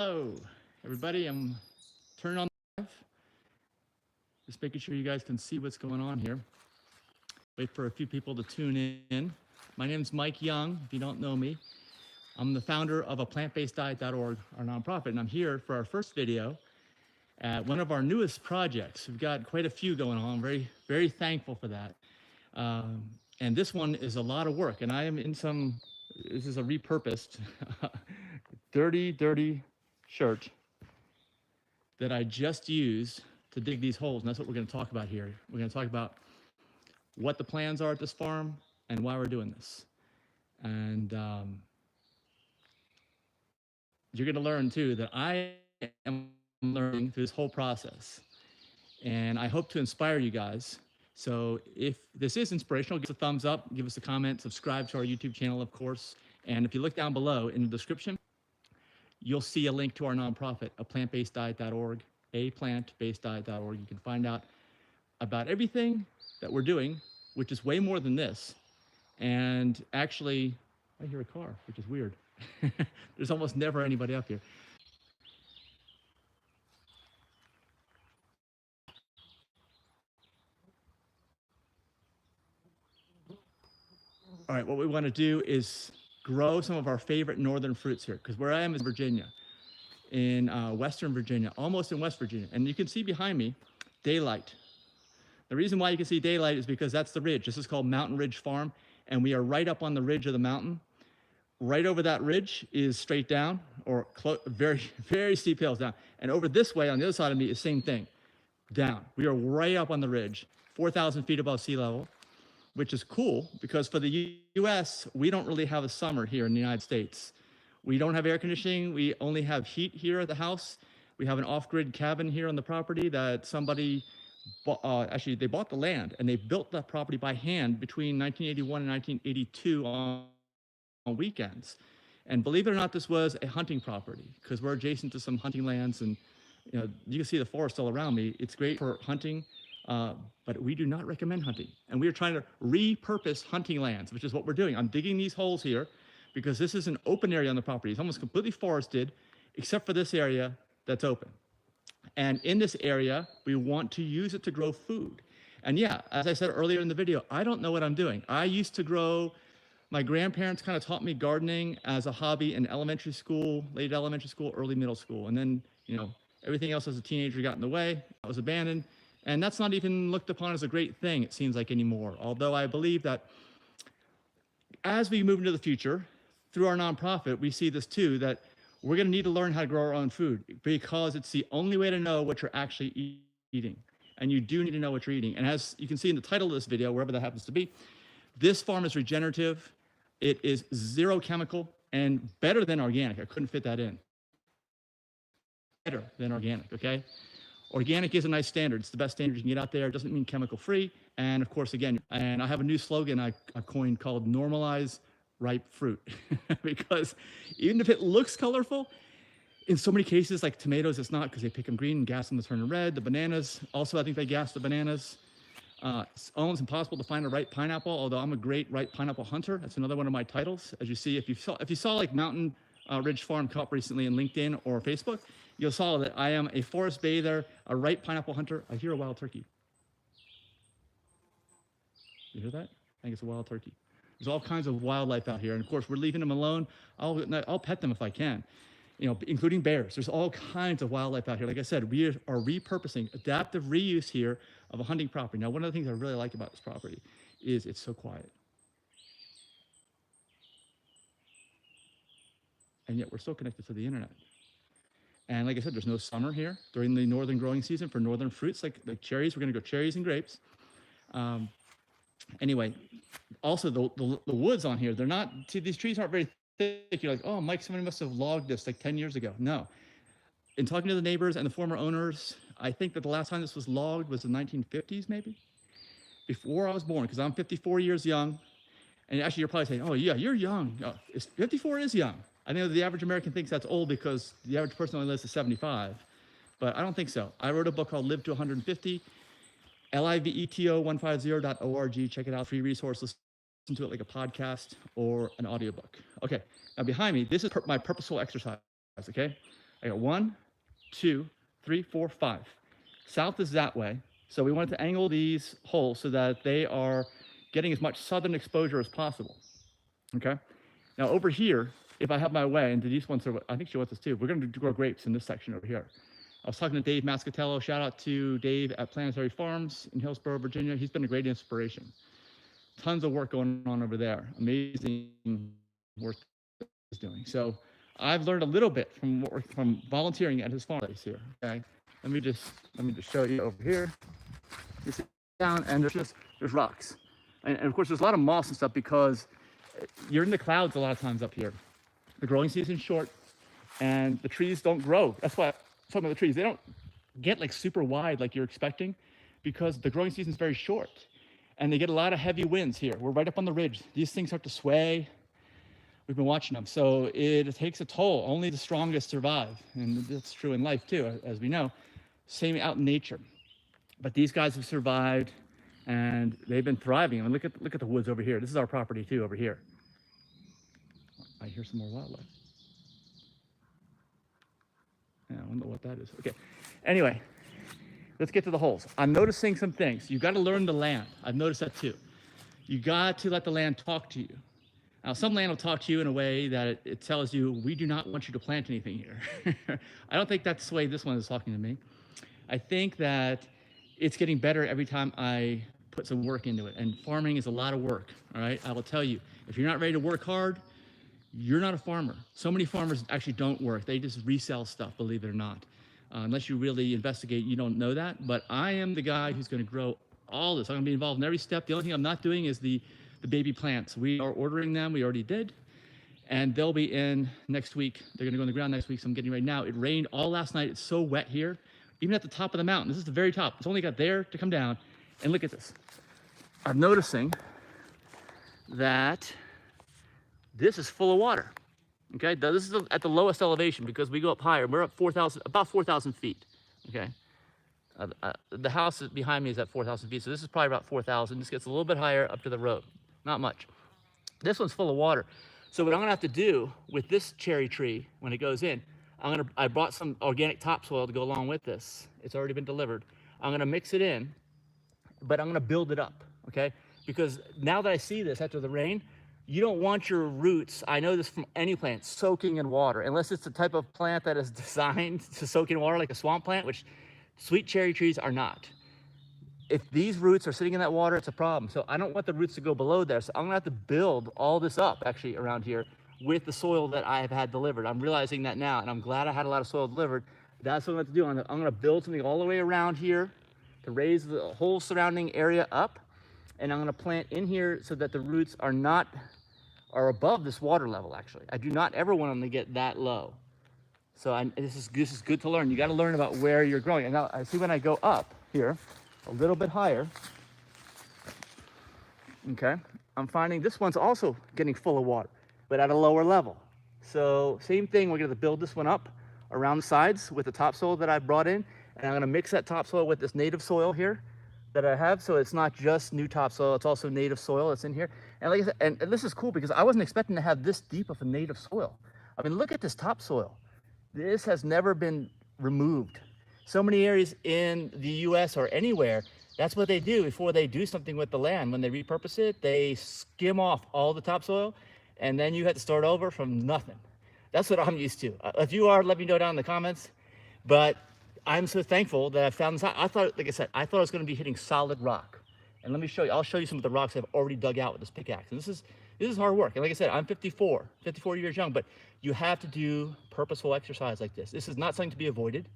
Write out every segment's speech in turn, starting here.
Hello, everybody. I'm turning on the live. Just making sure you guys can see what's going on here. Wait for a few people to tune in. My name's Mike Young. If you don't know me, I'm the founder of aPlantBasedDiet.org, our nonprofit, and I'm here for our first video at one of our newest projects. We've got quite a few going on. Very thankful for that. And this one is a lot of work, and I am in some. This is a repurposed, dirty shirt that I just used to dig these holes, and that's what we're going to talk about here. We're going to talk about what the plans are at this farm and why we're doing this. And you're going to learn too that I am learning through this whole process, and I hope to inspire you guys. So if this is inspirational, give us a thumbs up, give us a comment, subscribe to our YouTube channel, of course. And if you look down below in the description, you'll see a link to our nonprofit, aPlantBasedDiet.org, aPlantBasedDiet.org. You can find out about everything that we're doing, which is way more than this. And actually, I hear a car, which is weird. There's almost never anybody up here. All right, what we want to do is grow some of our favorite northern fruits here, because where I am is Virginia, in Western Virginia, almost in West Virginia. And you can see behind me, daylight. The reason why you can see daylight is because that's the ridge. This is called Mountain Ridge Farm, and we are right up on the ridge of the mountain. Right over that ridge is straight down, or very steep hills down. And over this way, on the other side of me, is same thing, down. We are way up on the ridge, 4,000 feet above sea level, which is cool because for the US, we don't really have a summer here in the United States. We don't have air conditioning. We only have heat here at the house. We have an off-grid cabin here on the property that somebody actually, they bought the land and they built that property by hand between 1981 and 1982 on weekends. And believe it or not, this was a hunting property because we're adjacent to some hunting lands, and you can see the forest all around me. It's great for hunting, but we do not recommend hunting. And we are trying to repurpose hunting lands, which is what we're doing. I'm digging these holes here because this is an open area on the property. It's almost completely forested, except for this area that's open. And in this area, we want to use it to grow food. And yeah, as I said earlier in the video, I don't know what I'm doing. I used to grow, my grandparents kind of taught me gardening as a hobby in elementary school, late elementary school, early middle school. And then, everything else as a teenager got in the way. I was abandoned. And that's not even looked upon as a great thing, it seems like, anymore. Although I believe that as we move into the future, through our nonprofit, we see this too, that we're going to need to learn how to grow our own food because it's the only way to know what you're actually eating. And you do need to know what you're eating. And as you can see in the title of this video, wherever that happens to be, this farm is regenerative. It is zero chemical and better than organic. I couldn't fit that in. Better than organic, okay? Organic is a nice standard. It's the best standard you can get out there. It doesn't mean chemical free. And of course, again, and I have a new slogan I coined called normalize ripe fruit. Because even if it looks colorful, in so many cases, like tomatoes, it's not, because they pick them green and gas them to turn red. The bananas, also, I think they gas the bananas. It's almost impossible to find a ripe pineapple, although I'm a great ripe pineapple hunter. That's another one of my titles. As you see, if you saw like Mountain Ridge Farm come up recently in LinkedIn or Facebook, you'll saw that I am a forest bather, a ripe pineapple hunter. I hear a wild turkey. You hear that? I think it's a wild turkey. There's all kinds of wildlife out here, and of course, we're leaving them alone. I'll pet them if I can, including bears. There's all kinds of wildlife out here. Like I said, we are repurposing, adaptive reuse here of a hunting property. Now, one of the things I really like about this property is it's so quiet. And yet we're still connected to the internet. And like I said, there's no summer here during the northern growing season for northern fruits like cherries. We're going to go cherries and grapes. Anyway, also the woods on here, they're not, see, these trees aren't very thick. You're like, oh, Mike, somebody must have logged this like 10 years ago. No. In talking to the neighbors and the former owners, I think that the last time this was logged was the 1950s, maybe, before I was born, because I'm 54 years young. And actually, you're probably saying, oh, yeah, you're young. 54 is young. I know the average American thinks that's old because the average person only lives to 75, but I don't think so. I wrote a book called Live to 150, liveto150.org. Check it out, free resource. Listen to it like a podcast or an audiobook. Okay, now behind me, this is my purposeful exercise, okay? I got 1, 2, 3, 4, 5. South is that way. So we wanted to angle these holes so that they are getting as much southern exposure as possible. Okay. Now over here, if I have my way, and Denise wants to, I think she wants this too, we're going to grow grapes in this section over here. I was talking to Dave Mascatello. Shout out to Dave at Planetary Farms in Hillsborough, Virginia. He's been a great inspiration. Tons of work going on over there. Amazing work he's doing. So I've learned a little bit from volunteering at his farm place here. Okay. Let me just show you over here. You sit down and there's rocks. And of course there's a lot of moss and stuff because you're in the clouds a lot of times up here. The growing season's short and the trees don't grow. That's why some of the trees, they don't get like super wide like you're expecting because the growing season's very short. And they get a lot of heavy winds here. We're right up on the ridge. These things start to sway. We've been watching them. So it takes a toll. Only the strongest survive. And that's true in life too, as we know. Same out in nature. But these guys have survived and they've been thriving. I mean, look at the woods over here. This is our property too over here. I hear some more wildlife. Yeah, I don't know what that is. Okay. Anyway, let's get to the holes. I'm noticing some things. You've got to learn the land. I've noticed that too. You got to let the land talk to you. Now, some land will talk to you in a way that it tells you, we do not want you to plant anything here. I don't think that's the way this one is talking to me. I think that it's getting better every time I put some work into it. And farming is a lot of work, all right? I will tell you, if you're not ready to work hard, you're not a farmer. So many farmers actually don't work. They just resell stuff, believe it or not. Unless you really investigate, you don't know that. But I am the guy who's going to grow all this. I'm going to be involved in every step. The only thing I'm not doing is the baby plants. We are ordering them. We already did. And they'll be in next week. They're going to go in the ground next week, so I'm getting ready now. It rained all last night. It's so wet here. Even at the top of the mountain. This is the very top. It's only got there to come down. And look at this. I'm noticing that this is full of water. Okay, now this is at the lowest elevation because we go up higher. We're up about 4,000 feet. Okay, the house behind me is at 4,000 feet, so this is probably about 4,000. This gets a little bit higher up to the road, not much. This one's full of water. So what I'm gonna have to do with this cherry tree when it goes in, I brought some organic topsoil to go along with this. It's already been delivered. I'm gonna mix it in, but I'm gonna build it up. Okay, because now that I see this after the rain. You don't want your roots, I know this from any plant, soaking in water, unless it's the type of plant that is designed to soak in water like a swamp plant, which sweet cherry trees are not. If these roots are sitting in that water, it's a problem. So I don't want the roots to go below there. So I'm gonna have to build all this up actually around here with the soil that I have had delivered. I'm realizing that now, and I'm glad I had a lot of soil delivered. That's what I'm gonna have to do. I'm gonna build something all the way around here to raise the whole surrounding area up. And I'm gonna plant in here so that the roots are above this water level, actually. I do not ever want them to get that low. So this is good to learn. You gotta learn about where you're growing. And now I see when I go up here, a little bit higher, okay, I'm finding this one's also getting full of water, but at a lower level. So same thing, we're gonna build this one up around the sides with the topsoil that I brought in, and I'm gonna mix that topsoil with this native soil here that I have, so it's not just new topsoil, it's also native soil that's in here. And like I said, and this is cool because I wasn't expecting to have this deep of a native soil. I mean, look at this topsoil. This has never been removed. So many areas in the US or anywhere, that's what they do before they do something with the land. When they repurpose it, they skim off all the topsoil, and then you have to start over from nothing. That's what I'm used to. If you are, let me know down in the comments. But I'm so thankful that I found this out. I thought, like I said, I thought I was going to be hitting solid rock. And let me show you, I'll show you some of the rocks I've already dug out with this pickaxe. And this is hard work. And like I said, I'm 54 years young, but you have to do purposeful exercise like this. This is not something to be avoided.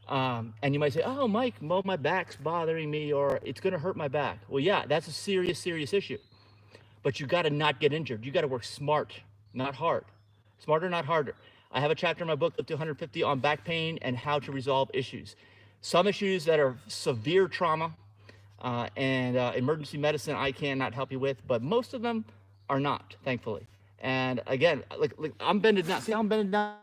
And you might say, oh, Mike, well, my back's bothering me, or it's going to hurt my back. Well, yeah, that's a serious issue. But you got to not get injured. You got to work smart, not hard. Smarter, not harder. I have a chapter in my book, Live to 150, on back pain and how to resolve issues. Some issues that are severe trauma and emergency medicine I cannot help you with, but most of them are not, thankfully. And again, like I'm bending down. See how I'm bending down?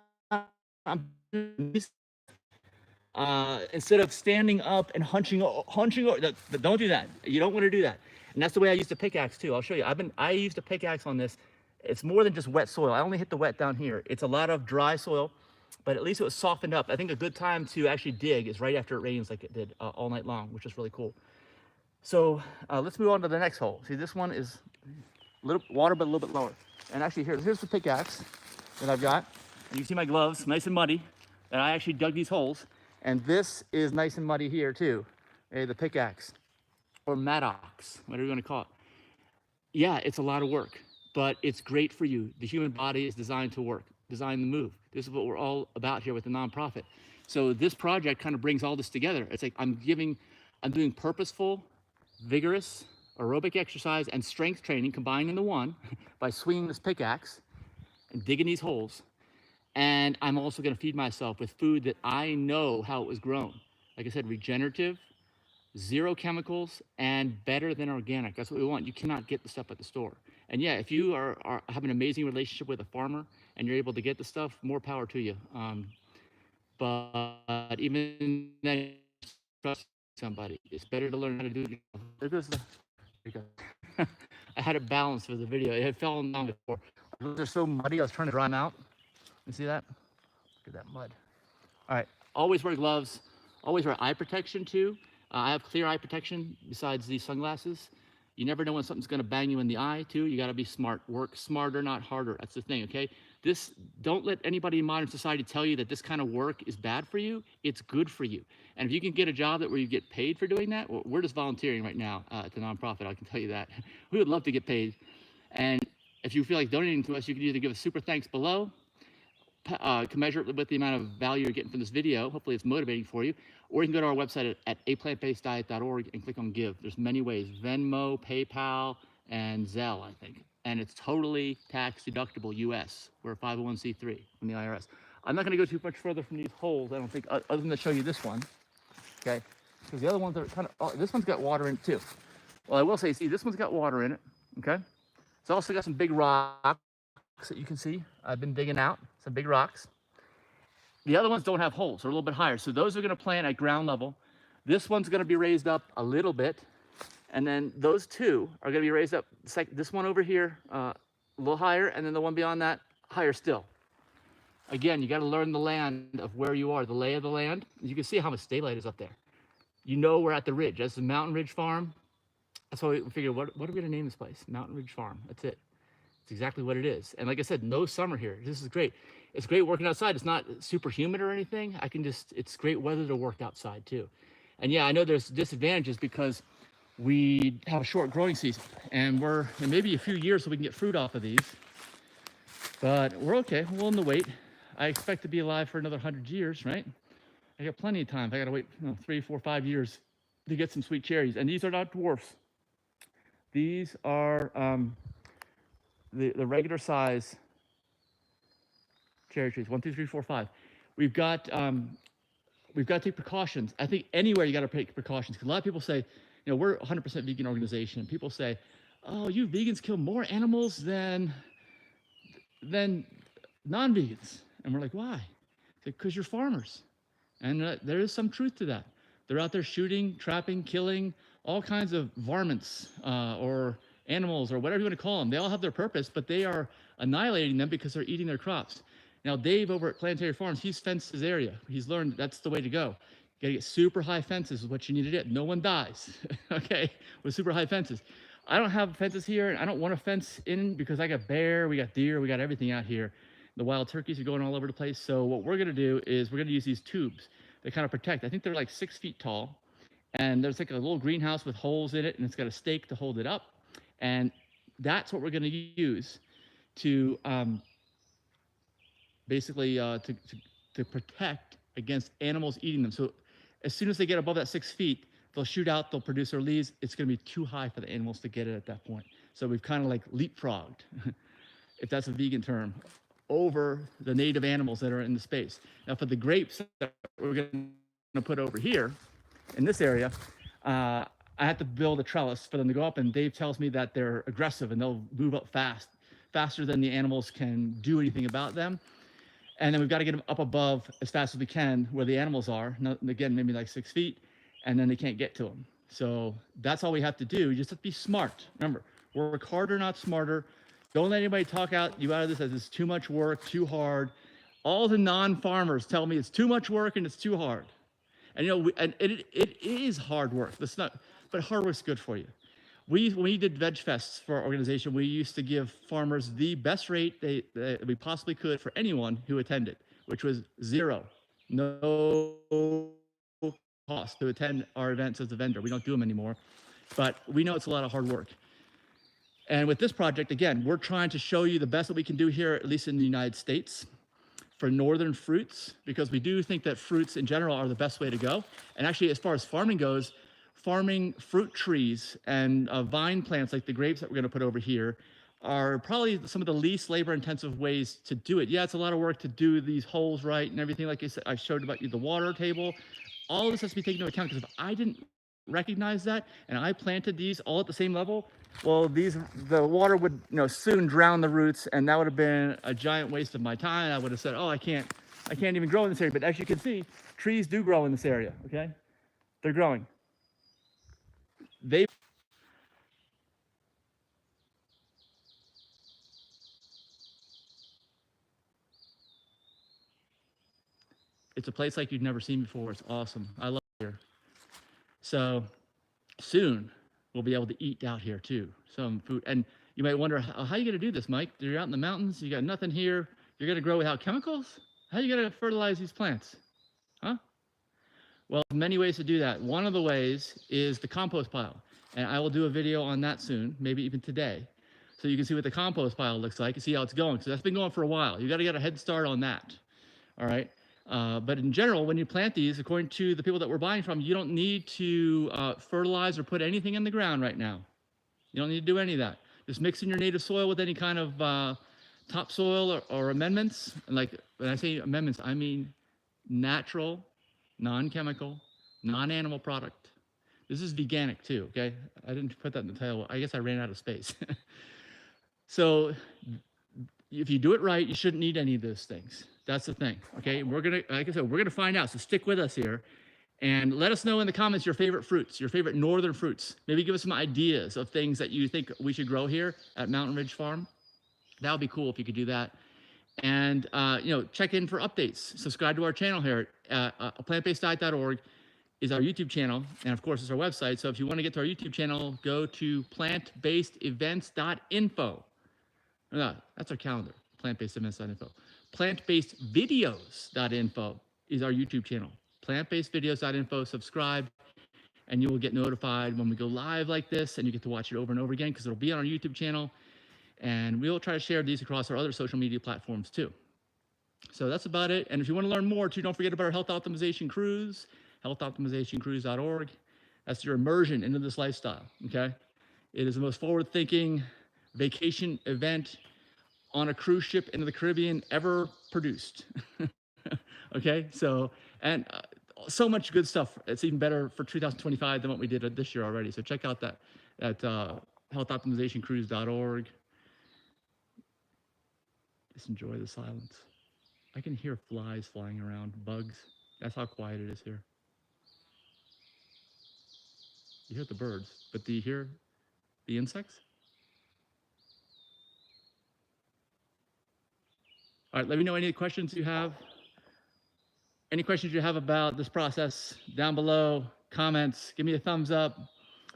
Instead of standing up and hunching over, don't do that. You don't want to do that. And that's the way I used a pickaxe too. I'll show you. I used a pickaxe on this. It's more than just wet soil. I only hit the wet down here. It's a lot of dry soil. but at least it was softened up. I think a good time to actually dig is right after it rains like it did all night long, which is really cool. So let's move on to the next hole. See, this one is a little water, but a little bit lower. And actually here's the pickaxe that I've got. And you can see my gloves, nice and muddy. And I actually dug these holes. And this is nice and muddy here too. The pickaxe, or mattocks, whatever you want to call it. Yeah, it's a lot of work, but it's great for you. The human body is designed to work, designed to move. This is what we're all about here with the nonprofit. So this project kind of brings all this together. It's like I'm doing purposeful, vigorous, aerobic exercise and strength training combined into one by swinging this pickaxe and digging these holes. And I'm also going to feed myself with food that I know how it was grown. Like I said, regenerative, zero chemicals, and better than organic. That's what we want. You cannot get the stuff at the store. And yeah, if you have an amazing relationship with a farmer and you're able to get the stuff, more power to you. But even then, trust somebody. It's better to learn how to do it. There goes the. There you go. I had it balanced for the video. It had fallen down before. They're so muddy. I was trying to dry them out. You see that? Look at that mud. All right. Always wear gloves. Always wear eye protection too. I have clear eye protection besides these sunglasses. You never know when something's going to bang you in the eye too. You got to be smart. Work smarter, not harder. That's the thing, okay? Don't let anybody in modern society tell you that this kind of work is bad for you. It's good for you. And if you can get a job where you get paid for doing that, well, we're just volunteering right now at the nonprofit. I can tell you that. We would love to get paid. And if you feel like donating to us, you can either give a super thanks below, commensurate with the amount of value you're getting from this video. Hopefully it's motivating for you. Or you can go to our website at aPlantBasedDiet.org and click on give. There's many ways: Venmo, PayPal, and Zelle, I think. And it's totally tax deductible US. We're a 501c3 from the IRS. I'm not gonna go too much further from these holes, I don't think, other than to show you this one, okay? Because the other ones are kind of, this one's got water in it too. Well, I will say, see, this one's got water in it, okay? It's also got some big rocks that you can see. I've been digging out some big rocks. The other ones don't have holes, they're a little bit higher. So those are gonna plant at ground level. This one's gonna be raised up a little bit. And then those two are gonna be raised up. It's like this one over here, a little higher, and then the one beyond that, higher still. Again, you gotta learn the land of where you are, the lay of the land. You can see how much daylight is up there. You know we're at the ridge. That's the Mountain Ridge Farm. That's why we figured, what are we gonna name this place? Mountain Ridge Farm, that's it. It's exactly what it is. And like I said, no summer here. This is great. It's great working outside. It's not super humid or anything. It's great weather to work outside too. And yeah, I know there's disadvantages because we have a short growing season and in maybe a few years so we can get fruit off of these, but we're okay. We're willing to wait. I expect to be alive for another 100 years, right? I got plenty of time. I got to wait 3, 4, 5 years to get some sweet cherries. And these are not dwarfs. These are the regular size cherry trees. 1, 2, 3, 4, 5. We've got to take precautions. I think anywhere you got to take precautions. Because a lot of people say, you know, we're a 100% vegan organization. And people say, oh, you vegans kill more animals than non-vegans. And we're like, why? Because you're farmers. And there is some truth to that. They're out there shooting, trapping, killing all kinds of varmints or animals or whatever you want to call them. They all have their purpose, but they are annihilating them because they're eating their crops. Now, Dave over at Planetary Farms, he's fenced his area. He's learned that's the way to go. You gotta get super high fences is what you need to get. No one dies, okay, with super high fences. I don't have fences here, and I don't want to fence in because I got bear, we got deer, we got everything out here. The wild turkeys are going all over the place. So what we're gonna do is we're gonna use these tubes that kind of protect. I think they're like 6 feet tall, and there's like a little greenhouse with holes in it, and it's got a stake to hold it up. And that's what we're gonna use to basically to protect against animals eating them. So as soon as they get above that 6 feet, they'll shoot out, they'll produce their leaves. It's gonna be too high for the animals to get it at that point. So we've kind of like leapfrogged, if that's a vegan term, over the native animals that are in the space. Now for the grapes that we're gonna put over here, in this area, I had to build a trellis for them to go up, and Dave tells me that they're aggressive and they'll move up faster than the animals can do anything about them. And then we've got to get them up above as fast as we can where the animals are. Now, again, maybe like 6 feet, and then they can't get to them. So that's all we have to do. You just have to be smart. Remember, work harder, not smarter. Don't let anybody talk you out of this as it's too much work, too hard. All the non-farmers tell me it's too much work and it's too hard. And and it is hard work. That's not, but hard work's good for you. When we did veg fests for our organization, we used to give farmers the best rate we possibly could for anyone who attended, which was zero, no cost to attend our events as a vendor. We don't do them anymore, but we know it's a lot of hard work. And with this project, again, we're trying to show you the best that we can do here, at least in the United States, for northern fruits, because we do think that fruits in general are the best way to go. And actually, as far as farming goes, farming fruit trees and vine plants like the grapes that we're going to put over here are probably some of the least labor intensive ways to do it. Yeah, it's a lot of work to do these holes right and everything. Like I said, I showed about the water table. All of this has to be taken into account, because if I didn't recognize that and I planted these all at the same level, well, the water would soon drown the roots, and that would have been a giant waste of my time. I would have said, oh, I can't even grow in this area. But as you can see, trees do grow in this area. Okay, they're growing. It's a place like you've never seen before. It's awesome. I love it here. So soon we'll be able to eat out here too. Some food. And you might wonder, how are you going to do this, Mike? You're out in the mountains. You got nothing here. You're going to grow without chemicals? How are you going to fertilize these plants? Huh? Well, many ways to do that. One of the ways is the compost pile. And I will do a video on that soon, maybe even today. So you can see what the compost pile looks like and see how it's going. So that's been going for a while. You got to get a head start on that. All right. But in general, when you plant these, according to the people that we're buying from, you don't need to fertilize or put anything in the ground right now. You don't need to do any of that. Just mix in your native soil with any kind of topsoil or amendments. And like when I say amendments, I mean natural, non-chemical, non-animal product. This is veganic too, okay? I didn't put that in the title. I guess I ran out of space. So if you do it right, you shouldn't need any of those things. That's the thing, okay? We're gonna, like I said, we're gonna find out. So stick with us here, and let us know in the comments your favorite fruits, your favorite northern fruits. Maybe give us some ideas of things that you think we should grow here at Mountain Ridge Farm. That would be cool if you could do that. And check in for updates. Subscribe to our channel here at aPlantBasedDiet.org is our YouTube channel, and of course it's our website. So if you want to get to our YouTube channel, go to aPlantBasedEvents.info. No, that's our calendar, aPlantBasedEvents.info. aPlantBasedVideos.info is our YouTube channel. aPlantBasedVideos.info, subscribe, and you will get notified when we go live like this, and you get to watch it over and over again, because it'll be on our YouTube channel. And we'll try to share these across our other social media platforms too. So that's about it. And if you want to learn more too, don't forget about our health optimization cruise, healthoptimizationcruise.org. That's your immersion into this lifestyle, okay? It is the most forward-thinking vacation event on a cruise ship into the Caribbean ever produced. Okay, so, and so much good stuff. It's even better for 2025 than what we did this year already. So check out that at healthoptimizationcruise.org. Just enjoy the silence. I can hear flies flying around, bugs. That's how quiet it is here. You hear the birds, but do you hear the insects? All right, let me know any questions you have. Any questions you have about this process down below, comments, give me a thumbs up.